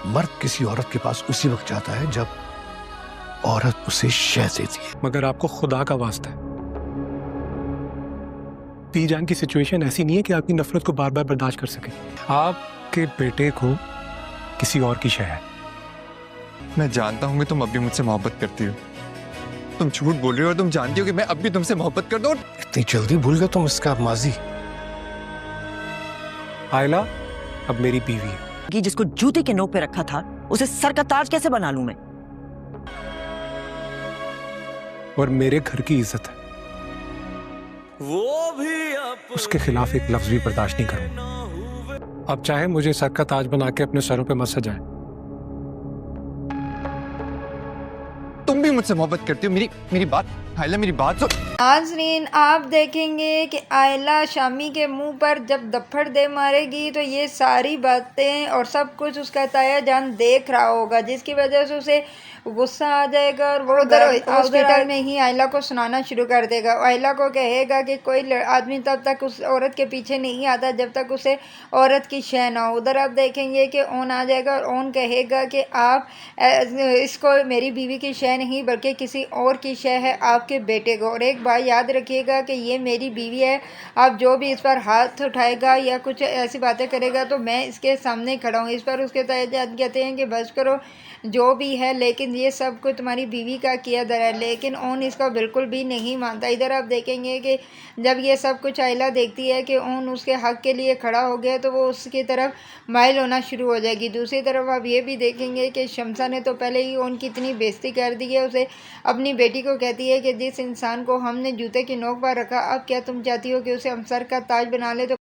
मर्द किसी औरत के पास उसी वक्त जाता है जब औरत उसे शह देती है। मगर आपको खुदा का वास्ता है, पी जान की सिचुएशन ऐसी नहीं है कि आपकी नफरत को बार बार बर्दाश्त कर सके। आपके बेटे को किसी और की शह है। मैं जानता हूँ कि तुम अब भी मुझसे मोहब्बत करती हो। तुम झूठ बोल रही हो और तुम जानती हो कि मैं अब भी तुमसे मोहब्बत करता हूँ। इतनी जल्दी भूल गए तुम इसका माजी? आयला अब मेरी बीवी है। कि जिसको जूते के नोक पे रखा था उसे सर का ताज कैसे बना लूं मैं? और मेरे घर की इज्जत है, वो भी उसके खिलाफ एक लफ्ज भी बर्दाश्त नहीं करूंगा। अब चाहे मुझे सर का ताज बना के अपने सरों पे मत सजाए। तुम भी मुझसे मोहब्बत करती हो। मेरी बात आयला, मेरी बात सुन। नाज़रीन, आप देखेंगे कि आयला शामी के मुंह पर जब दफ्फड़ दे मारेगी तो ये सारी बातें और सब कुछ उसका ताया जान देख रहा होगा, जिसकी वजह से उसे गुस्सा आ जाएगा और वो उधर हॉस्पिटल में ही आयला को सुनाना शुरू कर देगा। आयला को कहेगा कि कोई आदमी तब तक उस औरत के पीछे नहीं आता जब तक उसे औरत की शह ना हो। उधर आप देखेंगे कि ओन आ जाएगा और ओन कहेगा कि आप इसको मेरी बीवी की शह नहीं बल्कि किसी और की शह है, आपके बेटे को। और एक बात याद रखिएगा कि ये मेरी बीवी है, आप जो भी इस पर हाथ उठाएगा या कुछ ऐसी बातें करेगा तो मैं इसके सामने खड़ा हूँ। इस पर उसके तहत कहते हैं कि बस करो जो भी है, लेकिन ये सब कुछ तुम्हारी बीवी का किया दर है। लेकिन ओन इसको बिल्कुल भी नहीं मानता। इधर आप देखेंगे कि जब ये सब कुछ आयला देखती है कि ओन उसके हक के लिए खड़ा हो गया तो वो उसकी तरफ माइल होना शुरू हो जाएगी। दूसरी तरफ आप ये भी देखेंगे कि शमसा ने तो पहले ही ओन की इतनी बेइज्जती कर दी है। उसे अपनी बेटी को कहती है कि जिस इंसान को हमने जूते की नोक पर रखा, अब क्या तुम चाहती हो कि उसे हम सर का ताज बना ले? तो